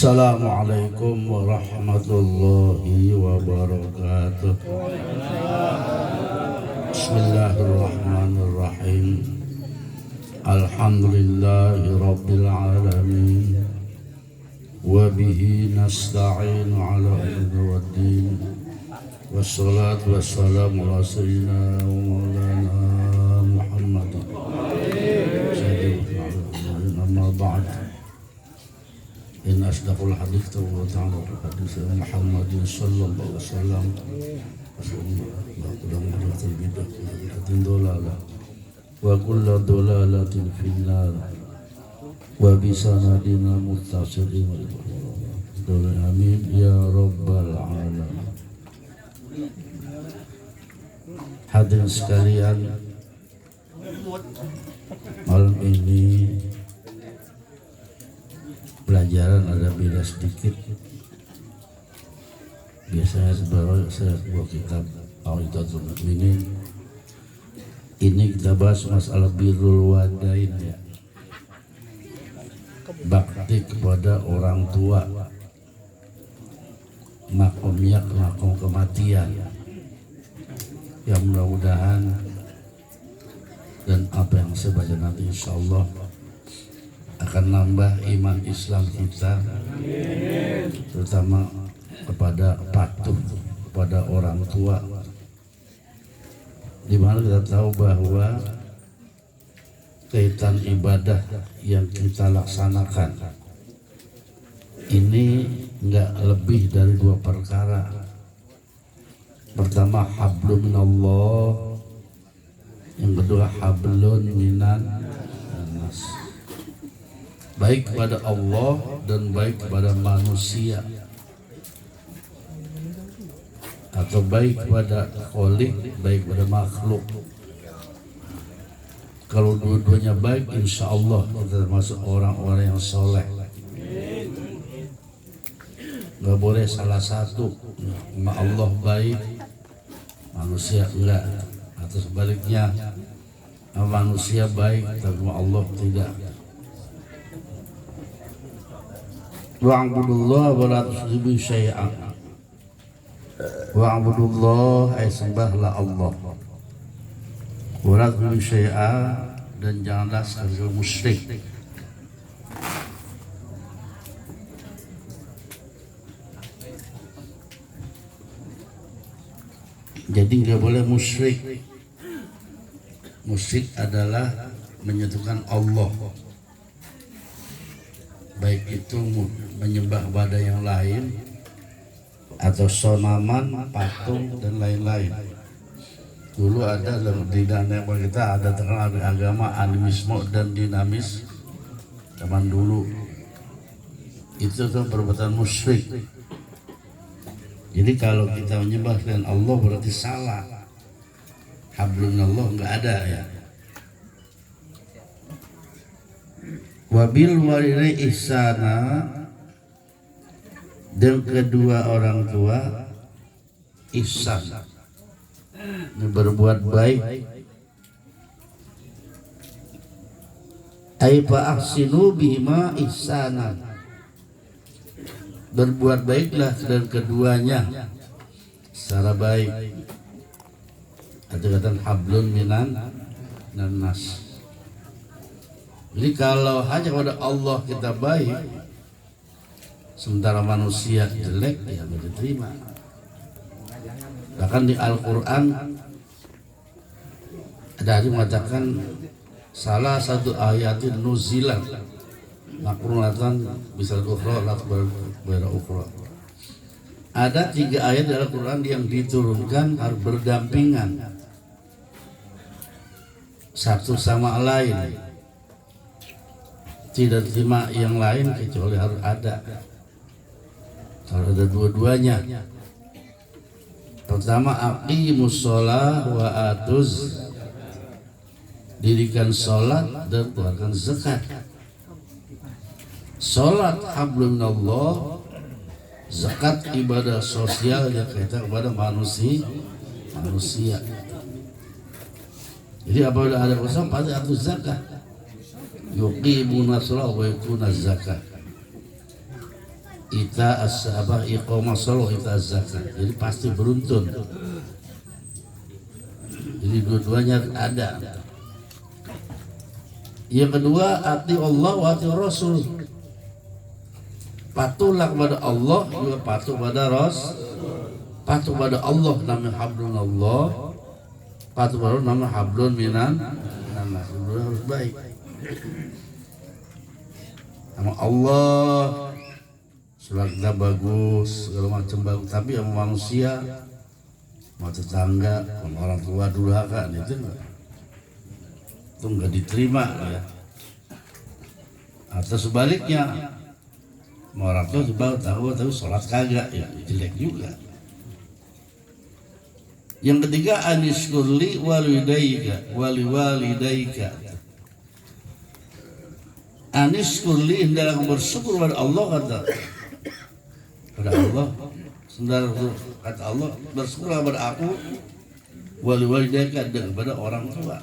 Assalamualaikum warahmatullahi wabarakatuh. Bismillahirrahmanirrahim. Alhamdulillahi rabbil alamin. Wa bihi nasta'inu ala umuri waddin. Wassalatu wassalamu ala sayyidina wa maulana Muhammad. Amma ba'd. In asdaqul hadits wa ta'ala hadits Muhammad sallallahu alaihi wasallam wa kullu dolalatin finnar wa bisanadina muttasirin amin ya rabbal alamin. Hadirin sekalian, malam ini pelajaran ada beda sedikit. Biasanya saya sebuah kitab Aqidatul Mu'minin. Ini kita bahas masalah birrul walidain, ya. Bakti kepada orang tua, makomnya makom kematian. Yang mudah-mudahan dan apa yang saya baca nanti insyaallah akan nambah iman Islam kita, terutama kepada patuh kepada orang tua, di mana kita tahu bahwa kaitan ibadah yang kita laksanakan ini enggak lebih dari dua perkara. Pertama hablum minallah, yang kedua hablun minan nas. Baik kepada Allah dan baik kepada manusia, atau baik kepada khalik, baik kepada makhluk. Kalau dua-duanya baik, insya Allah kita termasuk orang-orang yang soleh. Gak boleh salah satu, Allah baik, manusia enggak, atau sebaliknya manusia baik tapi Allah tidak. Wa'budullah wa la tusyriku syai'an. Wa'budullah ay sembahlah Allah. Wa la tusyriku syai'an, dan janganlah sekali musyrik. Jadi nggak boleh musyrik. Musyrik adalah menyatukan Allah, baik itu menyembah pada yang lain atau sonaman, patung dan lain-lain. Dulu ada di dalam kita ada terkenal agama animisme dan dinamis zaman dulu. Itu tuh perbuatan musyrik. Jadi kalau kita menyembah selain Allah berarti salah. Hablunallah enggak ada, ya. Wabil walidaini ihsana, dan kedua orang tua ihsan, berbuat baik. Ai fa ahsinu bihima ihsanan, berbuat baiklah dan keduanya secara baik. Ada kata hablun minan nas. Jadi kalau hanya kepada Allah kita baik, sementara manusia jelek, ya tidak diterima. Bahkan di Al-Quran ada yang mengatakan salah satu ayatin nuzilan makrunatan bisa ukhra la berbeda ukhra. Ada 3 ayat dari Al-Quran yang diturunkan harus berdampingan satu sama lain, tidak terima yang lain kecuali harus ada. Kalau ada dua-duanya, pertama aqimus shalah wa atuz, dirikan sholat dan keluarkan zakat. Sholat hablum minallah, zakat ibadah sosial yang kaitan kepada manusia. Jadi apabila ada kosong pasti atur zakat. Yuqimuna shalah wa yu'tuna zakat. ita as-sabah iqamah shalah ita az-zakat. Jadi pasti beruntun. Jadi dua-duanya ada. Yang kedua, ati Allah wa ati Rasul. Patuhlah kepada Allah, juga patuh pada Rasul. Patuh pada Allah namanya hablun Allah. Patuh pada nama hablun minan nas. Harus baik. Sama Allah surat kita bagus, segala macam bagus, tapi sama manusia, sama tetangga, sama orang tua durhaka itu nggak diterima ya. Atau sebaliknya, sama orang tua juga tahu tapi sholat kagak ya, jelek juga. Yang ketiga, anishkurli walidaika waliwalidaika. Anishkurli, hendaklah bersyukur pada Allah, kata Allah, kata Allah, bersyukurlah pada aku, waliwalidaika, dan kepada orang tua.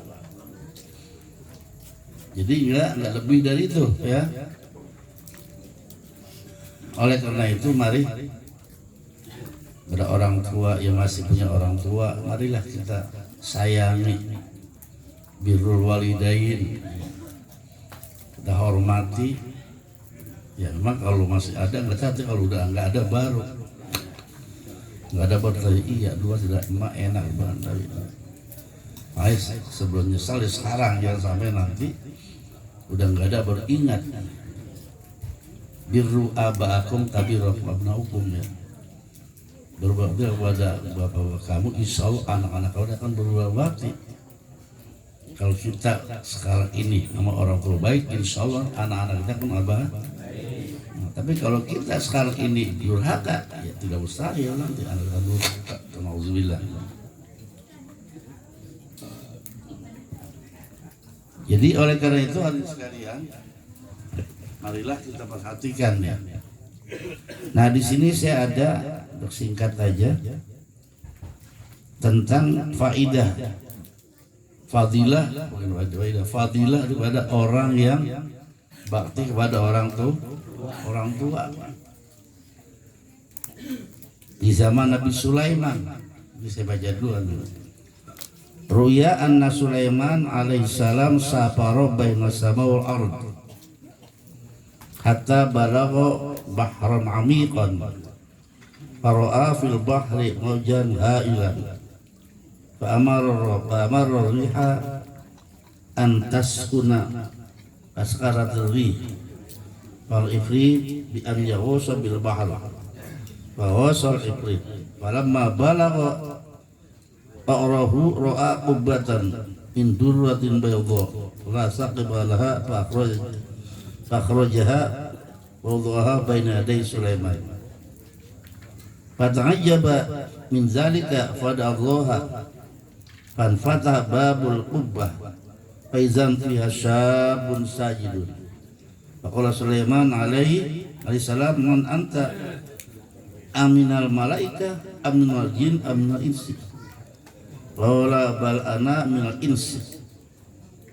Jadi enggak lebih dari itu ya. Oleh karena itu mari pada orang tua yang masih punya orang tua, marilah kita sayangi, birrul walidain, kita hormati. Ya memang kalau masih ada nggak tahu, kalau udah nggak ada baru nggak ada baru iya dua tidak emak enak banget tapi sebelum nyesal ya sekarang, jangan sampai nanti udah nggak ada baru ingat. Birru abaakum tabirrahmabna hukum ya. Berbakti kepada bapak kamu, insya Allah anak-anak kamu akan berbakti. Kalau kita sekarang ini sama orang tua baik, insya Allah anak-anak kita akan abah. Nah, tapi kalau kita sekarang ini durhaka, ya tidak mustahil nanti anak-anak durhaka. Nauzubillah. Jadi oleh karena itu hadirin sekalian, marilah kita perhatikan ya. Nah di sini saya ada bersingkat aja tentang faidah, fadilah kepada orang yang bakti kepada orang tua. Di zaman Nabi Sulaiman, ini saya baca dulu. Ruya anna Sulaiman alaihissalam safara baina sama wal ard hatta balagha bahran amiqan fara'a fil bahri mawjan ha'ilan fa amara riha an taskuna askarat rih fal ifrit bi an yaghusa bil bahr fa wasal ifrit falamma balagha fa'rahu ra'a qubbatan min durratin bayda la saqiba laha fa akhrajaha ووضعها بين يدي سليمان فتعجب من ذلك فدعا الله فانفتح باب القبة فإذا فيها شاب ساجد فقال سليمان عليه السلام من أنت أمن الملائكة أمن الجن أمن الإنس قال بل أنا من الإنس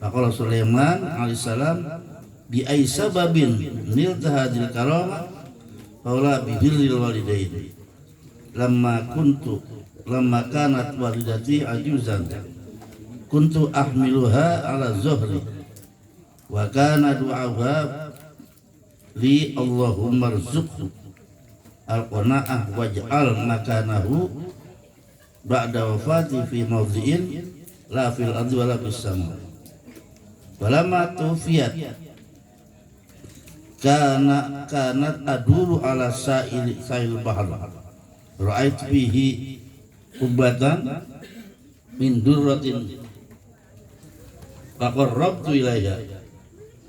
فقال سليمان عليه السلام bi ay sababin nilta hadil karamah faula bi birril walidain lamma kanat walidati ajuzan kuntu ahmiluha ala zuhri wa kana du'aha li Allahumma rzuqhu al-qana'ah waj'al makanahu ba'da wafati fi mawdhi'in la fil ardi wala fis sama. Falamma tufiyat kanat aduru ala sa'il bahr ra'ait bihi ubatan min durratin faqarrabtu ilayha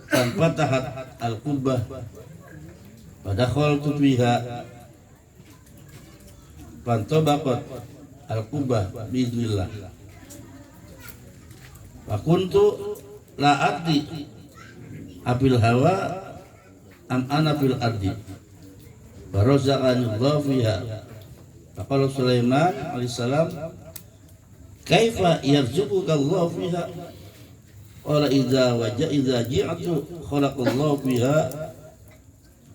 tan fatahat al-qubbah fadakhaltu fiha fantabaqat al-qubbah biiznillah wa kuntu la adri abil hawa am ana fil ardi barazaqani Allah fiha faqala Sulaiman alaihissalam kaifa yarzuquka Allah fiha qala idza ji'tu khalaqallahu fiha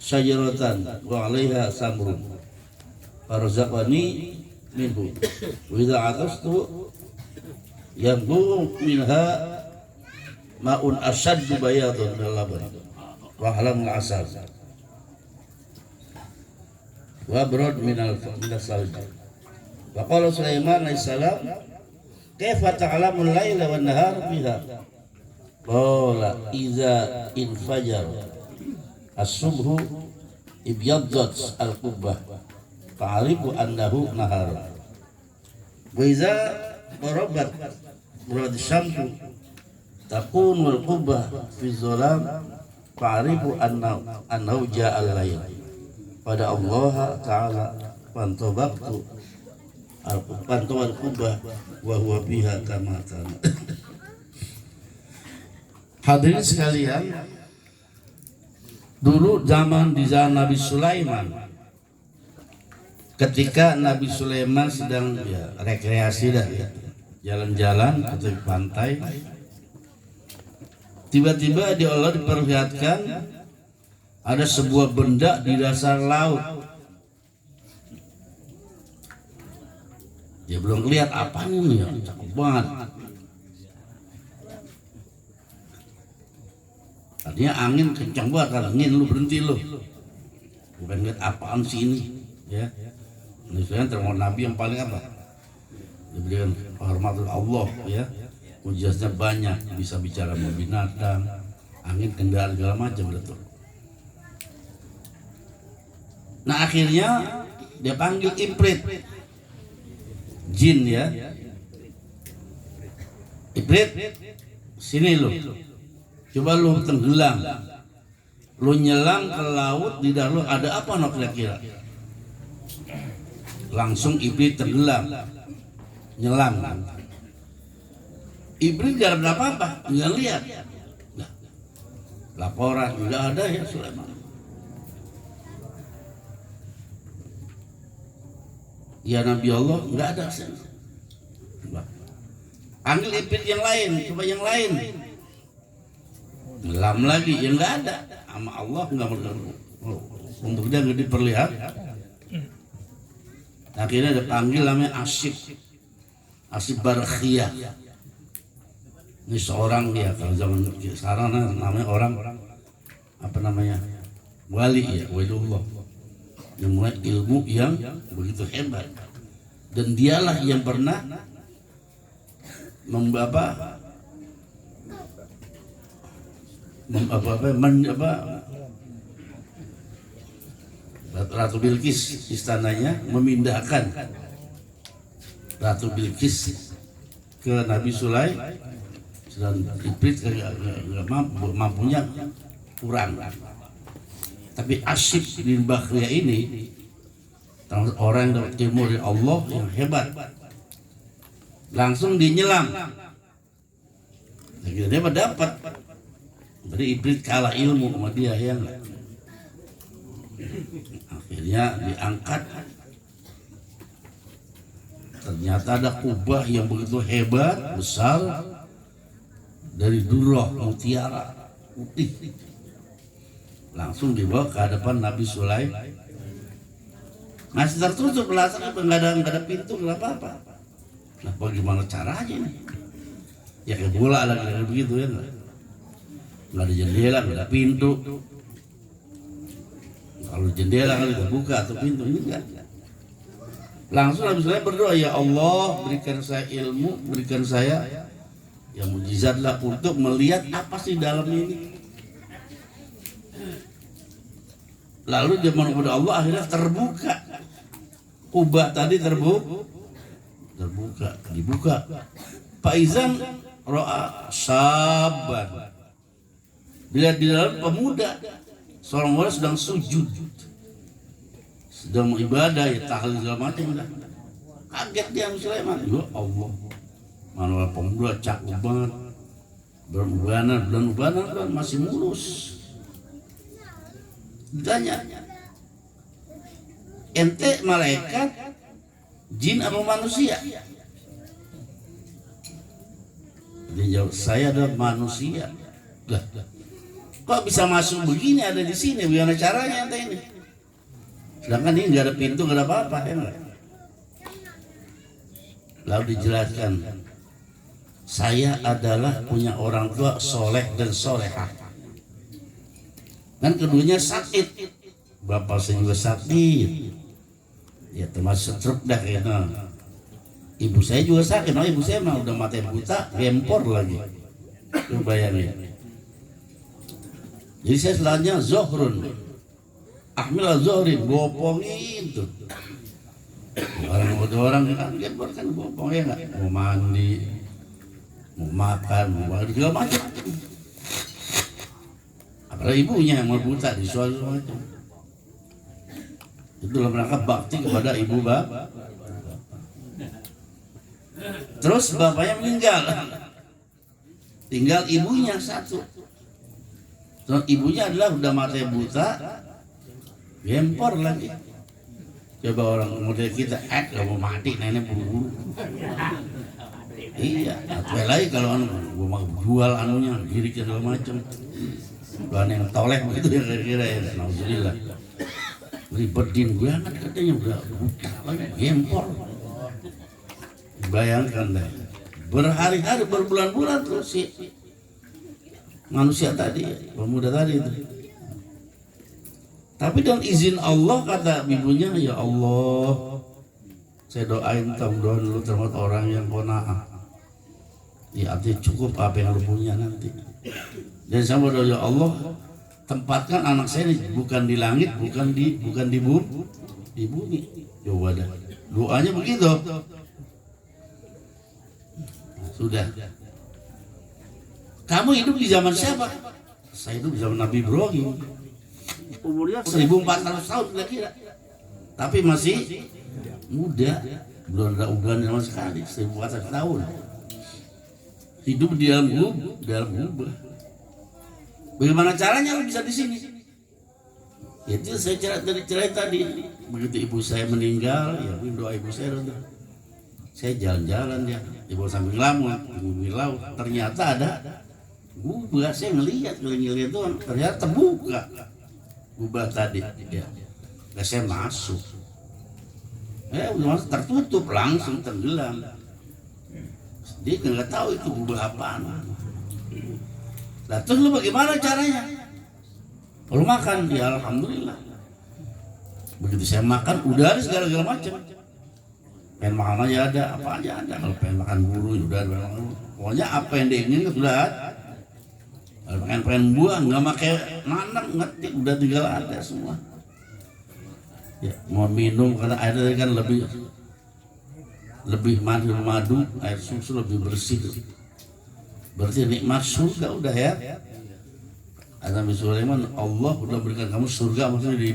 syajaratan wa 'alaiha samrun farzaqani minhu wa idza atastu yanbu minha ma'un ashaddu bayadun min laban wa halamul asal wa brod min al-salj. Wa qala Sulaiman alaihi salam kaifa ta'lamul laila wan nahar fiha qala idza infajar as-subhu ibyaddat al-qubbah fa'arifu annahu nahar wa idza qarabat murad syamsu takunul qubbah fi dhalam fa'arifu annahu ja'al layl. Pada Allah Ta'ala pantobaktu pantauan kubah wa huwa biha kama kana. Hadirin sekalian, dulu di zaman Nabi Sulaiman, ketika Nabi Sulaiman sedang rekreasi dah jalan-jalan ke pantai, tiba-tiba Allah diperlihatkan ada sebuah benda di dasar laut. Dia belum lihat apanya nih, cakep banget. Tadinya angin kencang banget, kan angin lu berhenti lu. Bukan lihat apaan sih ini, ya. Ini sebenarnya termasuk Nabi yang paling apa? Diberikan kehormatan Allah, ya. Mujizatnya banyak, bisa bicara sama binatang, angin, kendaraan segala macam betul. Nah akhirnya dia panggil Ifrit, jin ya. Ifrit, sini lu, coba lu tenggelam, lu nyelam ke laut, di dalam ada apa no kira-kira? Langsung Ifrit tenggelam, nyelam. Ifrit gak ada apa-apa, nggak lihat. Nah, laporan nggak ada ya Sulaiman. Ya Nabi Allah nggak ada. Panggil Ifrit yang lain, coba yang lain. Ngelam lagi, ya nggak ada. Sama Allah nggak mengganggu. Untuk dia nggak diperlihat. Akhirnya ada panggil namanya Asif Barkhiyah. Ini seorang dia kalau zaman sekarang namanya orang apa namanya wali ya, waliullah. Yang mulai ilmu yang begitu hebat, dan dialah yang pernah Ratu Bilqis istananya, memindahkan Ratu Bilqis ke Nabi Sulaiman, dan Ifrit nggak mampunya kurang. Tapi Asif bin Bakhriyah ini orang yang dapat ilmu dari Allah yang hebat, langsung dinyelam. Dia dapat, jadi Ifrit kalah ilmu sama dia ya. Akhirnya diangkat. Ternyata ada kubah yang begitu hebat, besar, dari durrah mutiara putih. Langsung dibawa ke hadapan Nabi Sulaiman. Masih tertutup belakangnya, nggak ada pintu, nggak apa-apa. Nah, bagaimana caranya nih? Ya kayak bola lah, kayak begitu ya, nggak ada jendela, nggak ada pintu. Kalau jendela kan kita buka atau pintu, ini enggak. Langsung Nabi Sulaiman berdoa, ya Allah berikan saya ilmu, berikan saya yang mujizatlah untuk melihat apa sih dalam ini. Lalu dia mohon kepada Allah, akhirnya terbuka. Kubah tadi dibuka. Faizan ro'a saban. Dilihat di dalam pemuda, seorang muda sedang sujud, sedang ibadah, ya tahlil segala macam. Kaget dia Sulaiman, ya Allah, mana pemuda cakep banget, berubanan masih mulus. Ditanya, ente malaikat, jin apa manusia? Dia jawab, saya adalah manusia. Lah, Kok bisa masuk begini ada di sini? Bagaimana caranya ente ini? Sedangkan ini nggak ada pintu, nggak ada apa-apa, ya enggak? Lalu dijelaskan, saya adalah punya orang tua soleh dan solehah. Kan keduanya sakit, bapak saya juga sakit, ya termasuk stroke dah kayaknya. Ibu saya juga sakit, ibu saya mah udah mata buta, gempor lagi. Lu bayangin. Jadi saya setelahnya Zohrun, Ahmil Zohrin, bopongin tuh. Orang kan gempor kan bopongnya nggak, mau mandi, mau makan, mau mandi segala macam. Apalagi ibunya yang mau buta di suatu macam. Itu dalam rangka bakti kepada ibu bapak. Terus bapaknya meninggal, tinggal ibunya satu. Terus ibunya adalah udah mata buta, gempor lagi. Coba orang model kita, mau mati nenek buru-buru. Iya, atau lagi kalau gua mau jual anunya, diri segala macam. Bukan yang toleh begitu ya kira-kira ya. Alhamdulillah. Ribetin gue kan katanya udah buta lagi, gempor. Bayangkan deh, berhari-hari, berbulan-bulan terus si manusia tadi, pemuda tadi itu. Tapi dengan izin Allah kata ibunya, ya Allah, saya doain doa dulu terhadap orang yang qanaah. Ya artinya cukup apa yang lu punya nanti. Dan sama doa, ya Allah, tempatkan anak saya ini bukan di langit, bukan di bumi. Coba dah. Doanya begitu. Sudah. Kamu hidup di zaman siapa? Saya hidup di zaman Nabi Ibrahim. Umurnya 1400 tahun kira-kira. Tapi masih muda. Belum ada uban sama sekali. 1400 tahun. Hidup di dalam gubah. Bagaimana caranya lu bisa di sini? Itu saya cerita tadi. Begitu ibu saya meninggal, ya doa ibu saya udah. Saya jalan-jalan ya, ibu sambil ngelamun, di laut. Ternyata ada gubah, saya ngelihat itu ternyata terbuka gubah tadi. Ya, nah, saya masuk. Udah tertutup langsung tenggelam. Dia nggak tahu itu gubah apaan. Nah, terus lu bagaimana caranya? Kalau makan, ya alhamdulillah. Begitu saya makan, udah ada segala macam. Pengen makan aja ada, apa aja ada. Kalau pengen makan buru, ya udah ada. Pokoknya apa yang diinginkan sudah ada. Kalau pengen buah, nggak pakai nanam, ngetik, udah tinggal ada semua. Ya, mau minum karena airnya kan lebih madu, air susu lebih bersih. Berarti nikmat surga udah ya. Kata Nabi Sulaiman, Allah udah berikan kamu surga maksudnya di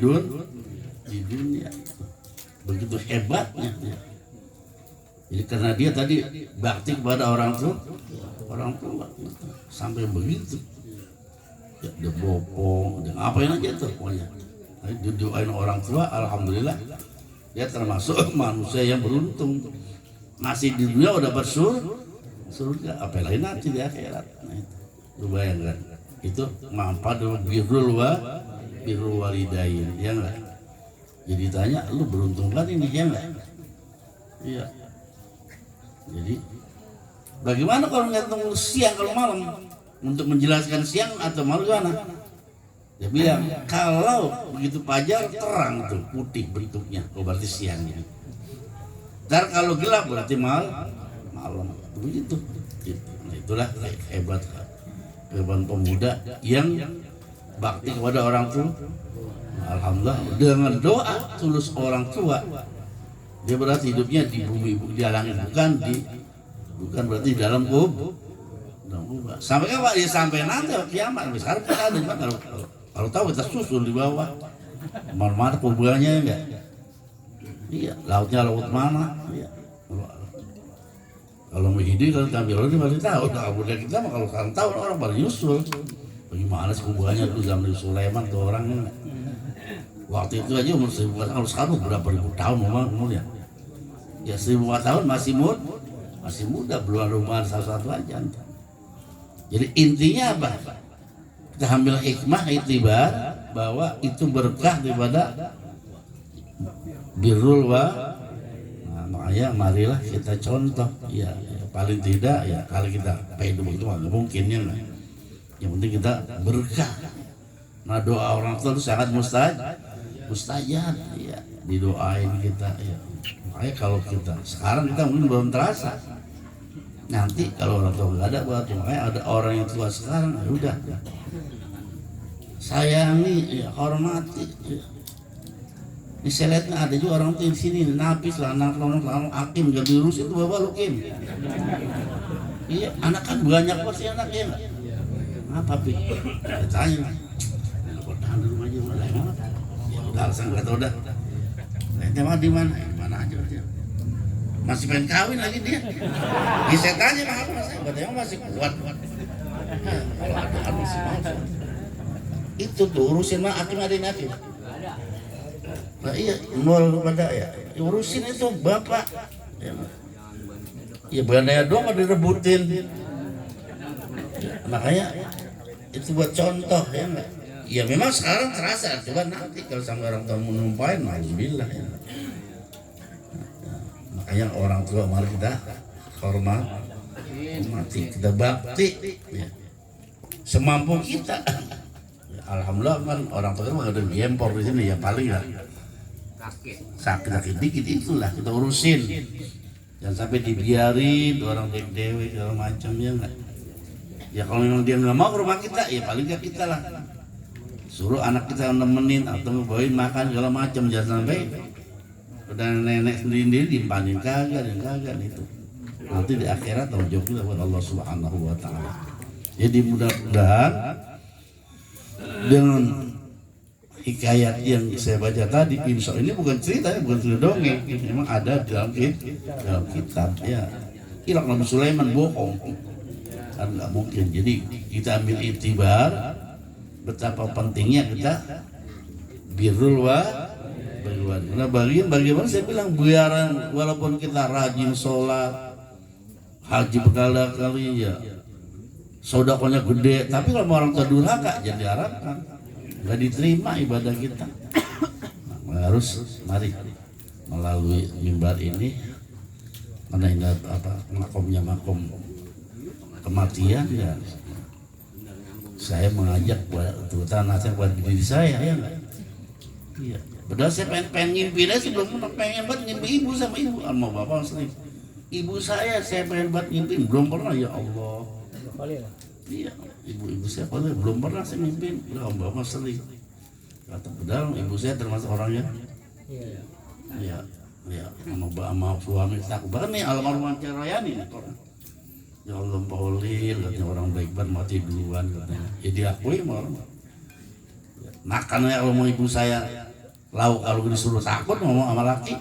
dunia. Begitu hebatnya. Jadi karena dia tadi bakti kepada orang tua sampai begitu. Ya, dia bopong, dia ngapain aja tuh pokoknya. Didoain orang tua, alhamdulillah dia termasuk manusia yang beruntung. Masih di dunia udah surga, apalagi nanti di akhirat. Nah, itu lu bayangkan, itu manfaat birrul walidain, ya enggak? Jadi tanya, lu beruntung kan ini, ya enggak? Iya. Jadi bagaimana kalau ngitung siang kalau malam untuk menjelaskan siang atau malam gimana? Dia bilang kalau begitu fajar terang tuh putih bentuknya, berarti siangnya. Dan kalau gelap berarti malam. Begitu. Nah, itulah hebat pemuda yang bakti kepada orang tua. Alhamdulillah dengan doa tulus orang tua, dia berarti hidupnya di bumi, di langit, bukan berarti di dalam kubur. Sampai kapan? Ya sampai nanti kiamat. Sekarang kita ada kalau tahu kita susul di bawah. Mana kuburannya enggak? Iya, lautnya laut mana? Iya. Kalau Muhyiddin kalau Kamil ini baru tahu. Nah, budaya kita mah kalau sekarang tahu orang baru nyusul. Bagaimana sih kuburannya dulu zaman Sulaiman tuh orangnya? Waktu itu aja umur 1000 tahun, kalau sekarang berapa ribu tahun umurnya? Ya 1000 tahun masih muda, belum rumah satu-satu aja. Jadi intinya apa? kita ambil hikmah itibar bahwa itu berkah daripada birrul wa. Nah, makanya marilah kita contoh ya, paling tidak ya kalau kita hidup itu nggak mungkin ya. Yang penting kita berkah. Nah doa orang tua itu sangat mustajab ya, didoain kita ya. Makanya kalau kita sekarang kita mungkin belum terasa, nanti kalau orang tua nggak ada berarti makanya ada orang yang tua sekarang ya udah sayangi ya, hormati ya. Di seletnya ada juga orang tua di sini napis lah anak Akim gak diurus itu bapak lu Kim. Iya anak kan banyak pasti anak ya nggak apa pi tanya tahan dulu aja malah ya udah alasan kata udah tema di mana aja dia masih pengen kawin lagi dia di saya tanya mahal katanya masih kuat kalau ada habis itu tuh urusin mah Akim ada Akim. Nah iya nol kepada ya urusin itu bapak ya bandanya doang ada direbutin makanya itu buat contoh ya enggak ya memang sekarang terasa coba nanti kalau sampai orang tua menumpahin alhamdulillah ya. Makanya orang tua mari kita hormati kita bakti ya. Semampu kita ya, alhamdulillah kan orang tua kan ada gempor di sini ya paling ya sakit dikit itulah kita urusin jangan sampai dibiarin orang dewe segala macam ya enggak ya kalau memang dia nggak mau ke rumah kita ya paling nggak kita lah suruh anak kita nemenin atau bawain makan segala macam jangan sampai udah nenek sendiri dimpanin kagak itu nanti di akhirat tanggung jawab kita buat Allah Subhanahu wa taala. Jadi mudah-mudahan dengan hikayat yang saya baca tadi insya ini bukan cerita dongeng memang ada dalam kitab ya Irak Nabi Sulaiman bohong kan nggak mungkin. Jadi kita ambil itibar betapa pentingnya kita birrul wa karena bagaimana saya bilang biaran walaupun kita rajin sholat haji berkali-kali ya sodakonya gede tapi kalau orang tua durhaka jangan diharapkan nggak diterima ibadah kita. Nah, harus mari melalui mimbar ini karena ini makomnya makom kematian ya saya mengajak terutama nasihat buat diri saya ya enggak iya padahal saya pengen ngimpi aja belum pengen buat ngimpi ibu sama ibu mau bapak sering ibu saya pengen buat ngimpi belum pernah ya Allah iya ibu saya belum pernah saya ngimpi udah bapak sering kata padahal ibu saya termasuk orangnya iya sama suami takut bahkan nih almarhum Rayani nih ya Allah Paulil katanya orang baik banget mati duluan katanya ya diakui sama orang makannya kalau mau ibu saya lauk kalau disuruh takut ngomong sama laki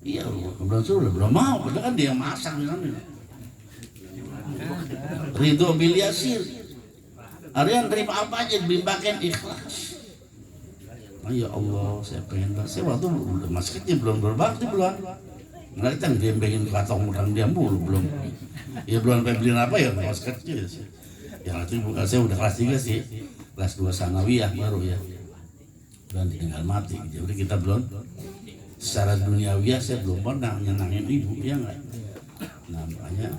iya belum suruh belum mau padahal kan dia yang masak di sana Ridho bil Yasir Aryan terima apa aja dibimbakan ikhlas. Ya Allah saya pengen banget saya waktu masih kecil belum berbakti belum mereka ngembengin katong udang dia mulu belum ya belum sampai beliin apa ya masih kecil sih ya nanti saya udah kelas 3 sih kelas 2 sanawiyah baru ya dan ditinggal mati jadi kita belum secara duniawiah saya belum pernah nyenangin ibu ya enggak nah makanya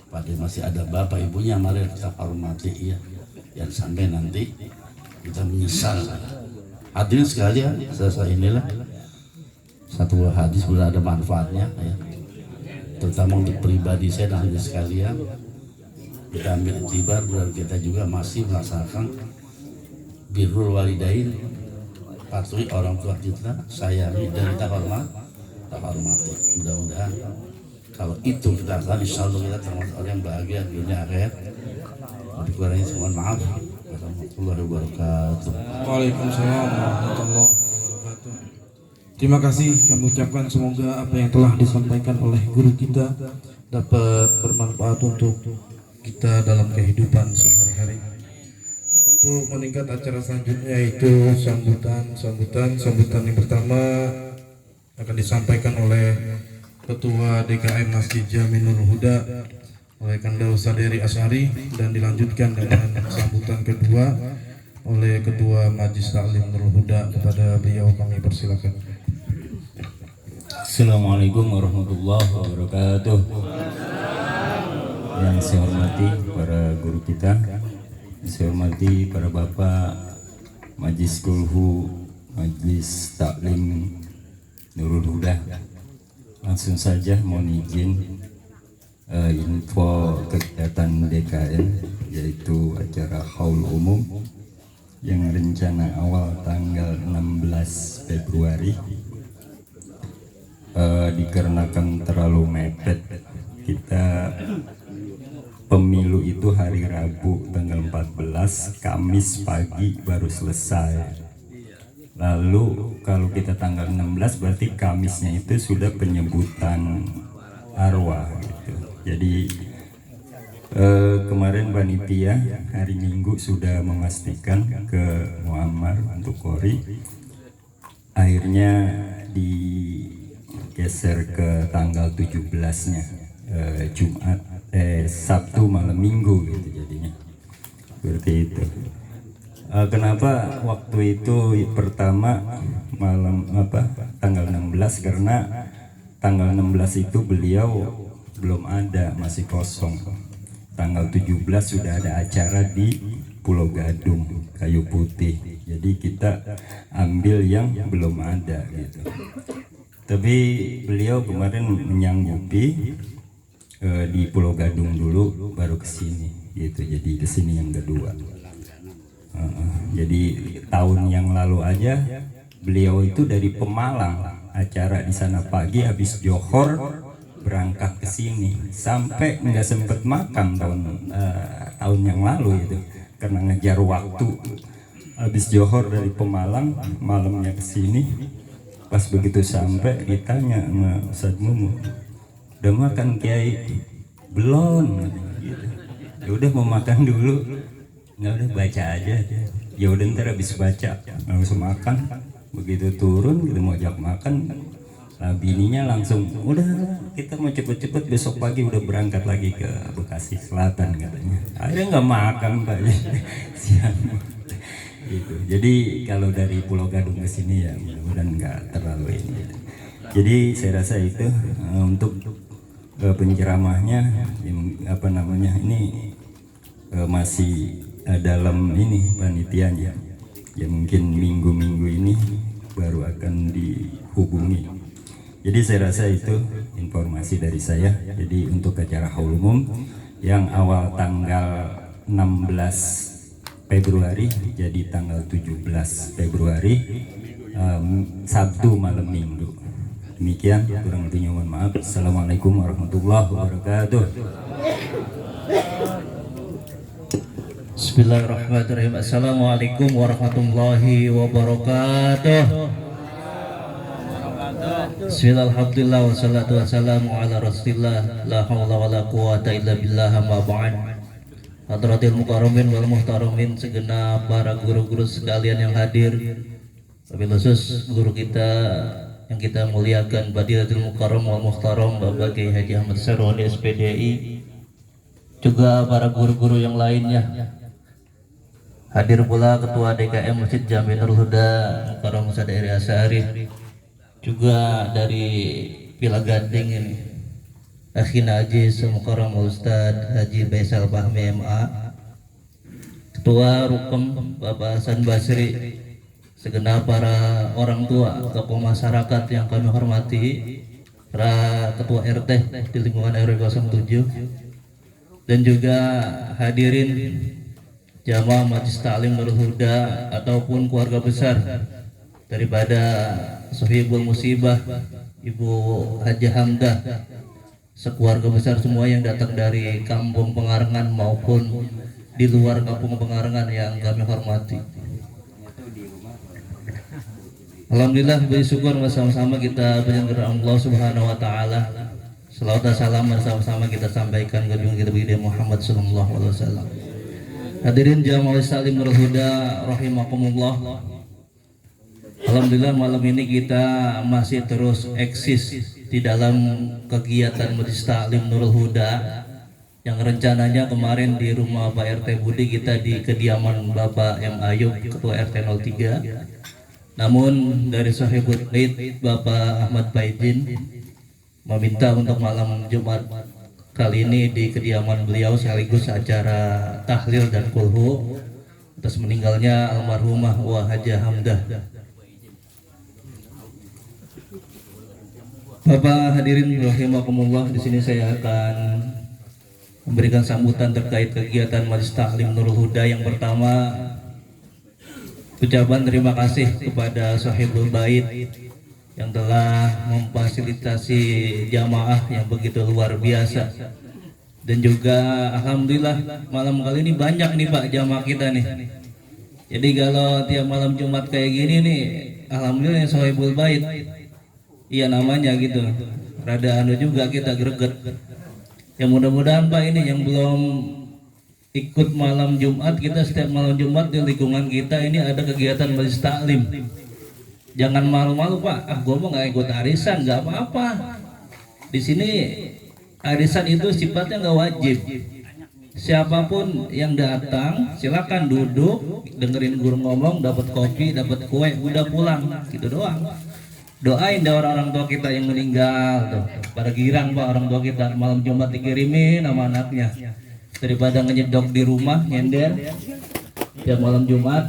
pada masih ada bapak ibunya mari kita hormati ya yang sampai nanti kita menyesal. Hadirin sekalian selesai inilah satu hadis sudah ada manfaatnya ya. Terutama untuk pribadi saya dan hadirin sekalian kita ambil itibar dan kita juga masih melaksanakan birrul walidain patuhi orang tua kita sayangi dan kita hormati mudah-mudahan kalau itu kita akan insya Allah kita termasuk orang yang bahagia dunia akhirat. Lebih kurangnya mohon maaf. Warahmatullahi wabarakatuh. Waalaikumsalam warahmatullahi wabarakatuh. Terima kasih kami ucapkan semoga apa yang telah disampaikan oleh guru kita dapat bermanfaat untuk kita dalam kehidupan sehari-hari. Untuk meningkat acara selanjutnya yaitu sambutan yang pertama akan disampaikan oleh Ketua DKM Masjid Jaminul Huda oleh Kandau Saderi Asyari dan dilanjutkan dengan sambutan kedua oleh Ketua Majelis Taklim Nurul Huda. Kepada beliau kami persilakan. Assalamualaikum warahmatullahi wabarakatuh. Yang saya hormati para guru kita, saya hormati para bapak Majelis Kulhu, Majelis Taklim Nurul Huda. Langsung saja mohon izin info kegiatan DKM, yaitu acara haul umum yang rencana awal tanggal 16 Februari. Dikarenakan terlalu mepet, kita pemilu itu hari Rabu tanggal 14, Kamis pagi baru selesai. Lalu kalau kita tanggal 16 berarti Kamisnya itu sudah penyebutan arwah gitu. Jadi kemarin panitia hari Minggu sudah memastikan ke Muammar untuk Kori, akhirnya digeser ke tanggal 17-nya, Sabtu malam Minggu gitu jadinya. Seperti itu. Kenapa waktu itu pertama malam tanggal 16, karena tanggal 16 itu beliau belum ada, masih kosong. Tanggal 17 sudah ada acara di Pulau Gadung, Kayu Putih. Jadi kita ambil yang belum ada gitu. Tapi beliau kemarin menyanggupi di Pulau Gadung dulu baru ke sini gitu. Jadi ke sini yang kedua. Jadi tahun yang lalu aja beliau itu dari Pemalang, acara di sana pagi, habis johor berangkat ke sini, sampai nggak sempet makan tahun yang lalu itu karena ngejar waktu. Habis johor dari Pemalang, malamnya ke sini, pas begitu sampai ditanya sama Ustadz Mumu, udah makan Kiai? Belum gitu. Ya udah mau makan dulu. Nggak, udah baca aja. Ya udah ntar habis baca langsung makan. Begitu turun kita mau ajak makan, bininya langsung udah kita mau cepet-cepet besok pagi udah berangkat lagi ke Bekasi Selatan katanya. Akhirnya nggak makan Pak. Siang gitu. Jadi kalau dari Pulau Gadung ke sini ya mudah-mudahan nggak terlalu ini. Jadi saya rasa itu untuk penceramahnya ini masih dalam ini panitianya ya, mungkin minggu-minggu ini baru akan dihubungi. Jadi saya rasa itu informasi dari saya. Jadi untuk acara haul umum yang awal tanggal 16 Februari jadi tanggal 17 Februari, Sabtu malam Minggu. Demikian, kurang lebihnya mohon maaf. Assalamualaikum warahmatullahi wabarakatuh. Bismillahirrahmanirrahim. Assalamualaikum warahmatullahi wabarakatuh. Bismillahirrahmanirrahim. Wassalatu wassalamu ala rasulillah. La hawla wa la quwata illa billah, ma ba'd. Hadratil mukarramin wal muhtaramin, segenap para guru-guru sekalian yang hadir, wabil khusus guru kita yang kita muliakan, Badilatul Mukarram wal Muhtaram Bapak Kiai Haji Ahmad Sarwani SPDI, juga para guru-guru yang lainnya. Hadir pula Ketua DKM Masjid Jami Nurul Huda Mukarram Saderi Asyari, juga dari Pila Gading ini Akhina Haji Mukarram Ustaz Haji Baisal Fahmi MA, Ketua Rukem Bapak Hasan Basri, segenap para orang tua, tokoh masyarakat yang kami hormati, para ketua RT di lingkungan RW 07, dan juga hadirin jamaah Majelis Taklim Nurul Huda ataupun keluarga besar daripada Sohibul Musibah Ibu Haji Hamdah, sekeluarga besar semua yang datang dari Kampung Pengarengan maupun di luar Kampung Pengarengan yang kami hormati. Alhamdulillah, bersyukur bersama-sama kita penyelenggara Allah Subhanahu wa taala. Selawat dan salam bersama-sama kita sampaikan ke junjungan kita Baginda Muhammad sallallahu alaihi wasallam. Hadirin jamaah Taklim Nurul Huda rahimakumullah. Alhamdulillah, malam ini kita masih terus eksis di dalam kegiatan Majelis Taklim Nurul Huda yang rencananya kemarin di rumah Pak RT Budi kita di kediaman Bapak M. Ayub, Ketua RT 03. Namun dari Sohibul Bait Bapak Ahmad Baidin meminta untuk malam Jumat kali ini di kediaman beliau sekaligus acara tahlil dan kulhu atas meninggalnya almarhumah Wahajah Hamdah. Bapak hadirin rahimakumullah, di sini saya akan memberikan sambutan terkait kegiatan Majelis Taklim Nurul Huda. Yang pertama, ucapan terima kasih kepada Sohibul Bait yang telah memfasilitasi jamaah yang begitu luar biasa. Dan juga alhamdulillah malam kali ini banyak nih Pak jamaah kita nih. Jadi kalau tiap malam Jumat kayak gini nih, alhamdulillah Sohibul Bait. Iya namanya gitu. Rada anu juga kita greget. Ya mudah-mudahan Pak ini yang belum ikut malam Jumat, kita setiap malam Jumat di lingkungan kita ini ada kegiatan majelis taklim. Jangan malu-malu Pak, gue mau nggak ikut arisan, nggak apa-apa. Di sini arisan itu sifatnya nggak wajib. Siapapun yang datang silakan duduk, dengerin guru ngomong, dapat kopi, dapat kue, udah pulang, gitu doang. Doain dah orang-orang tua kita yang meninggal tuh. Pada girang Pak orang tua kita malam Jumat dikirimin sama anaknya. Daripada ngejedok di rumah nyender tiap malam Jumat.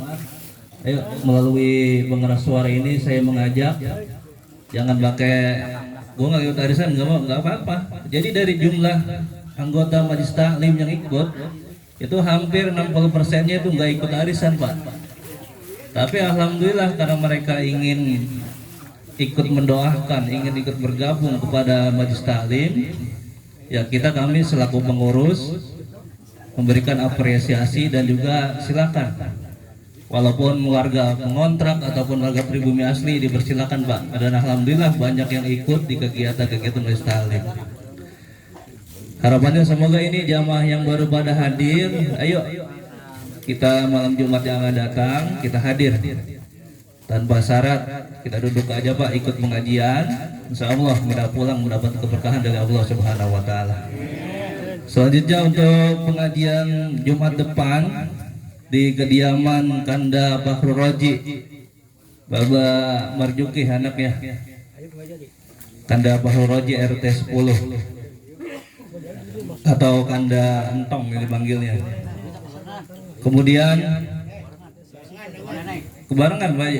Ayo melalui pengeras suara ini saya mengajak jangan pakai gua nggak ikut arisan nggak apa-apa. Jadi dari jumlah anggota Majelis Taklim yang ikut itu hampir 60%-nya itu nggak ikut arisan Pak. Tapi alhamdulillah karena mereka ingin ikut mendoakan, ingin ikut bergabung kepada Majelis Taklim, ya kami selaku pengurus memberikan apresiasi dan juga silakan. Walaupun warga mengontrak ataupun warga pribumi asli dipersilakan Pak. Dan alhamdulillah banyak yang ikut di kegiatan-kegiatan Majelis Taklim. Harapannya semoga ini jamaah yang baru pada hadir, ayo kita malam Jumat yang akan datang kita hadir. Tanpa syarat kita duduk aja Pak ikut pengajian, insya Allah kita pulang mendapat keberkahan dari Allah Subhanahu Wa Taala. Selanjutnya untuk pengajian Jumat depan di kediaman Kanda Bahrul Roji Bapak Marjuki anaknya Kanda Bahrul Roji RT 10 atau Kanda Entong yang dipanggilnya. Kemudian kebarengan Pak.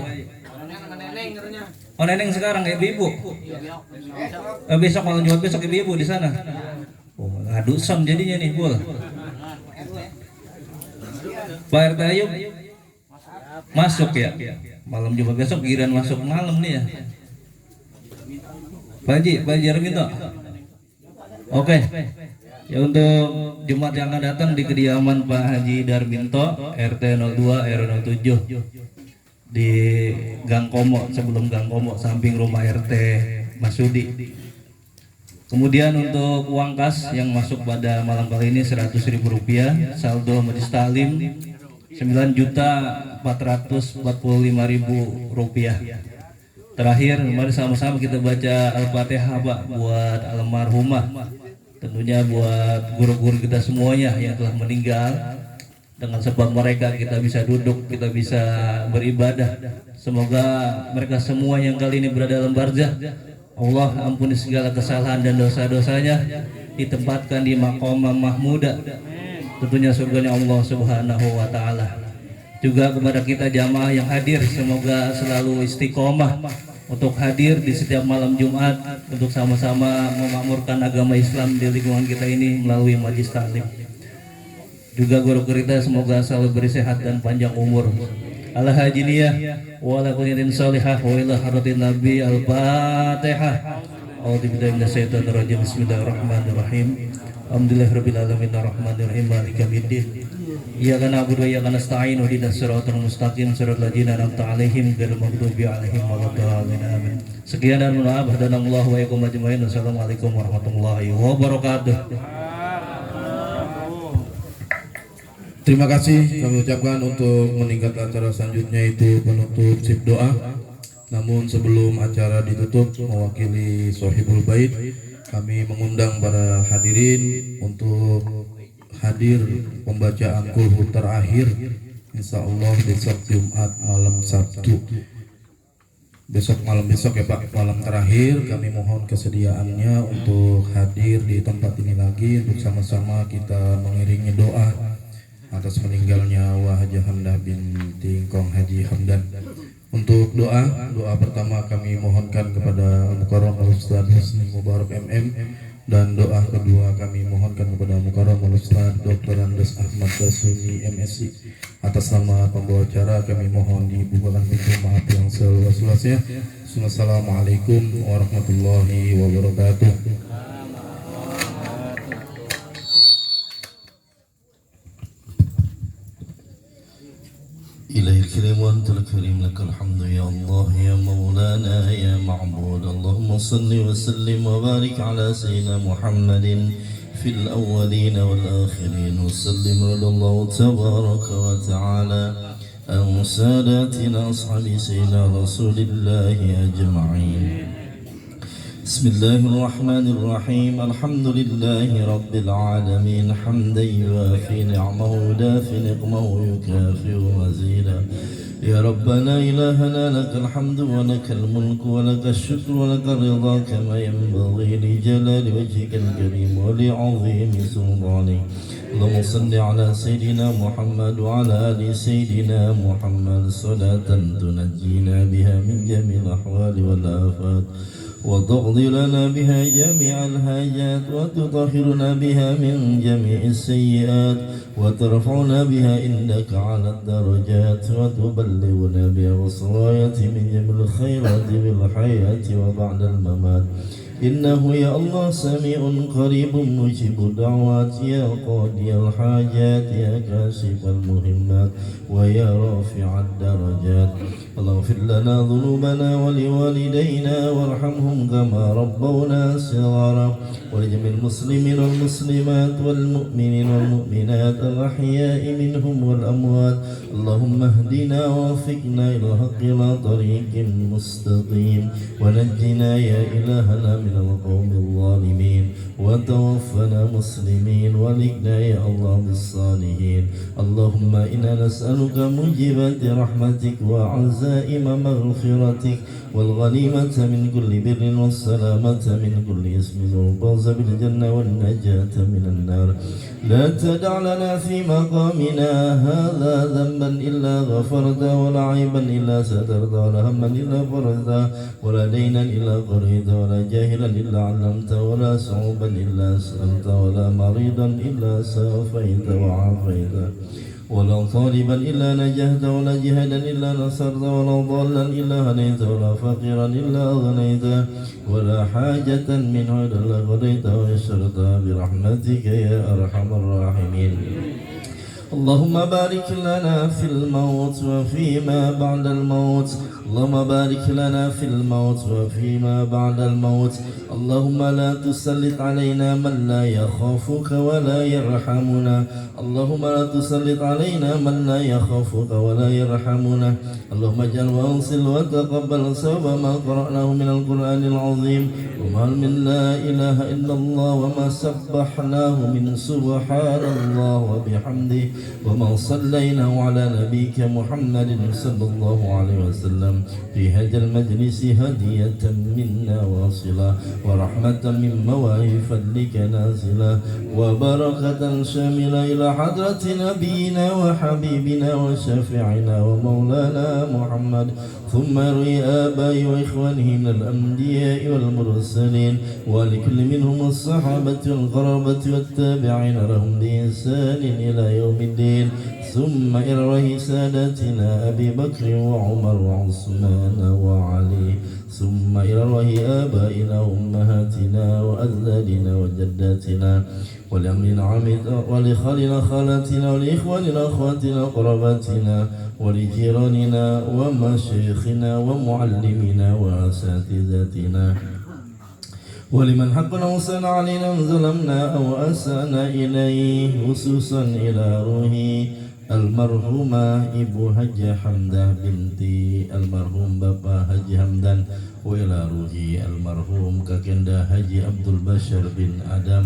Oh neneng sekarang ibu-ibu. Besok malam Jumat besok ibu-ibu di sana. Oh ngadu son jadinya nih Bul. Pak RT Ayub masuk ya. Malam Jumat besok giliran masuk malam nih ya. Pak Haji Arminto. Oke. Ya untuk Jumat yang akan datang di kediaman Pak Haji Darminto RT 02 RW 07 di Gang Komo, sebelum Gang Komo samping rumah RT Masudi. Kemudian untuk uang kas yang masuk pada malam kali ini Rp100.000, saldo Majelis Taklim Rp9.445.000. Terakhir mari sama-sama kita baca Al-Fatihah Pak buat almarhumah. Tentunya buat guru-guru kita semuanya yang telah meninggal. Dengan sebab mereka kita bisa duduk, kita bisa beribadah. Semoga mereka semua yang kali ini berada dalam barzah, Allah ampuni segala kesalahan dan dosa-dosanya, ditempatkan di maqam mahmuda, tentunya surganya Allah Subhanahu Wa Taala. Juga kepada kita jamaah yang hadir, semoga selalu istiqomah untuk hadir di setiap malam Jumat untuk sama-sama memakmurkan agama Islam di lingkungan kita ini melalui Majelis Taklim. Juga guru kita semoga selalu bersehat dan panjang umur. Ala hajiniyah wa ala kulli salihah wa ila haratin nabi al-fatihah. A'udzubillahi minasyaitonir rajim. Bismillahirrahmanirrahim. Alhamdulillahirabbil alamin arrahmanir rahim maliki yaumiddin. Iyyaka na'budu wa iyyaka nasta'in ihdinas siratal mustaqim siratal ladzina an'amta 'alaihim ghairil maghdubi 'alaihim waladdallin. Amin. Sekian dan mohon maaf dan Allah wa yakum ajmain. Wassalamualaikum warahmatullahi wabarakatuh. Terima kasih kami ucapkan untuk meningkat acara selanjutnya itu penutup sip doa. Namun sebelum acara ditutup, mewakili Sohibul Bait kami mengundang para hadirin untuk hadir pembacaan kulhu terakhir insya Allah besok Jumat malam Sabtu. Besok ya Pak, malam terakhir kami mohon kesediaannya untuk hadir di tempat ini lagi untuk sama-sama kita mengiringi doa atas meninggalnya Wahajah Hamdah binti Kong Haji Hamdan. Untuk doa pertama kami mohonkan kepada Mukarram Al-Ustaz Husni Mubarak MM, dan doa kedua kami mohonkan kepada Mukarram Al-Ustaz Dr. Andes Ahmad Basuni MSc. Atas nama pembawa acara kami mohon dibukakan pintu maaf yang seluas-luasnya. Assalamualaikum warahmatullahi wabarakatuh. إلهي الكريم وأنت الكريم لك الحمد يا الله يا مولانا يا معبود. اللهم صل وسلم وبارك على سيدنا محمد في الأولين والآخرين وسلم رضي الله تبارك وتعالى عن ساداتنا أصحاب سيدنا رسول الله أجمعين. بسم الله الرحمن الرحيم. الحمد لله رب العالمين حمدا يوافي نعمه يدافي نقمه يكافئ مزيدا. يا ربنا إلهنا لك الحمد ولك الملك ولك الشكر ولك الرضا كما ينبغي لجلال وجهك الكريم ولعظيم سلطانك. اللهم صل على سيدنا محمد وعلى آل سيدنا محمد صلاة تنجينا بها من جميع الأحوال والآفات وتقضي لنا بها جميع الحاجات وتطهرنا بها من جميع السيئات وترفعنا بها عندك على الدرجات وتبلغنا بها وصايات من جميع الخيرات بالحياة وبعد الممات. إنه يا الله سميع قريب مجيب الدعوات يا قاضي الحاجات يا كاشف المهمات ويا رافع الدرجات. اللهم اغفر لنا ذنوبنا ولوالدينا وارحمهم كما ربونا صغارا ولجميع المسلمين والمسلمات والمؤمنين والمؤمنات الأحياء منهم والأموات. اللهم اهدنا ووفقنا إلى الحق إلى طريق مستقيم ونجنا يا إلهنا من القوم الظالمين وتوفنا مسلمين ولقنا يا الله بالصالحين. اللهم إنا نسألك موجبات رحمتك وعزائم مغفرتك والغنيمة من كل بر والسلامة من كل اسم والفوز بالجنة والنجاة من النار. لا تدع لنا في مقامنا هذا ذنبا إلا غفرته ولا عيبا إلا سترته ولا هما إلا فرجته ولا دينا إلا قضيته ولا جاهلا إلا علمته ولا صعوبا إلا سألته ولا مريضا إلا شافيت وعافيته ولا طالبا إلا نجحت ولا جهدا إلا نصرت ولا ضالا إلا هديت ولا فقيرا إلا أغنيت ولا حاجة منه إلا قضيت ويسرتها برحمتك يا أرحم الراحمين. اللهم بارك لنا في الموت وفيما بعد الموت. اللهم بارك لنا في الموت وفيما بعد الموت. اللهم لا تسلط علينا من لا يخافك ولا يرحمنا. اللهم لا تسلط علينا من لا يخافك ولا يرحمنا. اللهم اجعل واصل وتقبل ثواب ما قرأناه من القرآن العظيم وما من لا إله إلا الله وما سبحناه من سبحان الله وبحمده وما صليناه على نبيك محمد صلى الله عليه وسلم في هذا المجلس هدية منا واصلة ورحمة من مواهب فضلك نازلة وبركة شاملة إلى حضرة نبينا وحبيبنا وشافعنا ومولانا محمد. ثم يروي آبائي وإخوانه من الأنبياء والمرسلين ولكل منهم الصحابة والقرابة والتابعين لهم بإحسان إلى يوم الدين. ثم إروي ساداتنا أبي بكر وعمر وعثمان وعلي. ثم إروي آبائنا وأمهاتنا وأجدادنا وجداتنا ولأمنا ولخالنا خالاتنا ولإخواننا أخواتنا وقراباتنا ولجيراننا ومشايخنا ومعلمينا وأساتذتنا ولمن حقنا وسن علينا من ظلمنا أو أسأنا إليه خصوصا إلى روحي المرحومة Ibu Haji Hamdah binti almarhum Bapak Haji Hamdan. وإلى روح المرحوم ككندا حجي عبد البشر بن آدم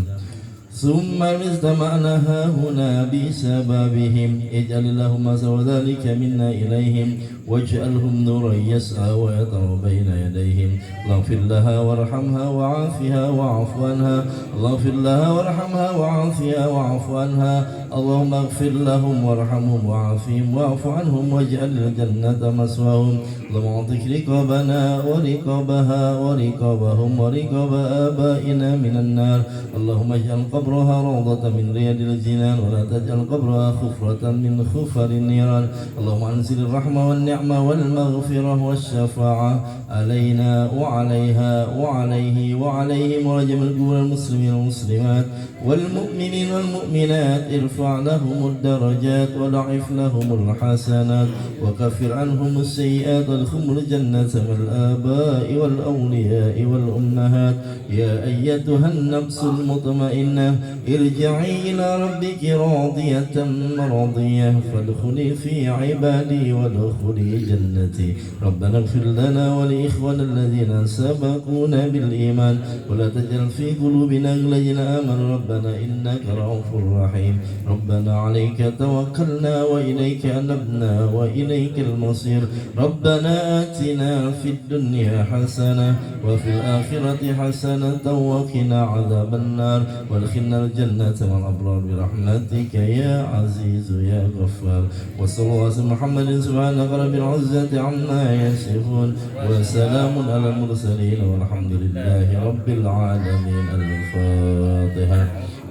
ثم استمعنا هنا بسببهم اجعل اللهم سوى ذلك منا إليهم واجعلهم نورا يسعى ويطر بين يديهم اغفر لها وارحمها وعافها واعف عنها اغفر لها وارحمها وعافها واعف عنها اللهم اغفر لهم وارحمهم وعافهم واعف عنهم واجعل الجنة مسواهم اللهم اعطك رقابنا ورقابها ورقابهم ورقاب آبائنا من النار اللهم اجعل قبرها روضة من رياض الجنان ولا تجعل قبرها خفرة من خفر النيران اللهم انزل الرحمة والنعمة والمغفرة والشفاعة علينا وعليها وعليه وعليهم ورجم القبور المسلمين والمسلمات والمؤمنين والمؤمنات ارفع لهم الدرجات وضعف لهم الحسنات وكفر عنهم السيئات وادخلهم الجنة والآباء والأولياء والأمهات يا أيتها النفس المطمئنة ارجعي إلى ربك راضية مرضية فادخلي في عبادي وادخلي جنتي ربنا اغفر لنا ولإخواننا الذين سبقونا بالإيمان ولا تجعل في قلوبنا الذين آمنوا ربنا إنك رؤوف رحيم ربنا عليك توكلنا وإليك أنبنا وإليك المصير ربنا آتنا في الدنيا حسنة وفي الآخرة حسنة وقنا عذاب النار وادخلنا الجنة مع الأبرار برحمتك يا عزيز يا غفار وصلى الله على محمد سبحانك رب العزة عما يصفون وسلام على المرسلين والحمد لله رب العالمين الفاتحة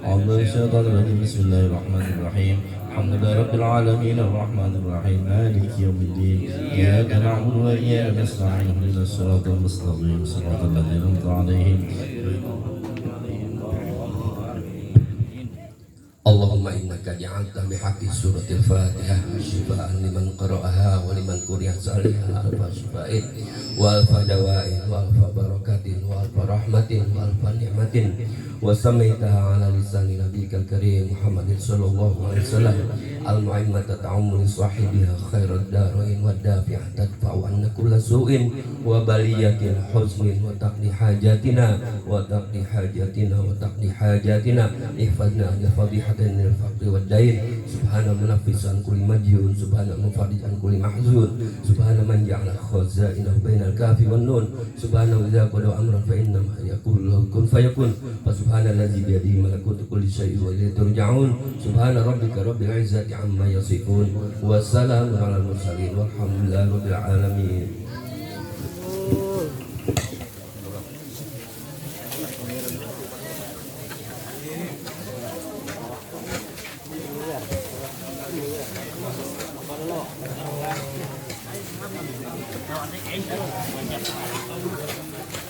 أعوذ بالله من الشيطان الرجيم بسم الله الرحمن الرحيم الحمد لله رب العالمين الرحمن الرحيم مالك يوم الدين إياك نعبد وإياك نستعين اهدنا الصراط المستقيم صراط الذين أنعمت عليهم اللهم إنك جعلت بحق سورة الفاتحة شفاء لمن قرأها ولمن قرئت عليها ألف شفاء وألف دواء وألف بركة وألف رحمة وألف نعمة وسميتها على لسان نبيك الكريم محمد صلى الله عليه وسلم المعمة تعم لصاحبها خير الدارين والدافع تدفع عنا كل سوء وبلية حزن وتقضي حاجاتنا وتقضي حاجاتنا وتقضي حاجاتنا احفظنا لفضيحة من الفقر والدين سبحان منفس عن كل مديون سبحان منفرج عن كل محزون سبحان من جعل خزائنه بين الكاف والنون سبحان إذا قضى أمرا فإنما يقول له كن فيكون فسبحان الذي بيده ملكوت كل شيء وإليه ترجعون سبحان ربك رب العزة عما يصفون والسلام على المرسلين والحمد لله رب العالمين. Hãy subscribe cho kênh Ghiền Mì Gõ để không bỏ lỡ những video hấp dẫn.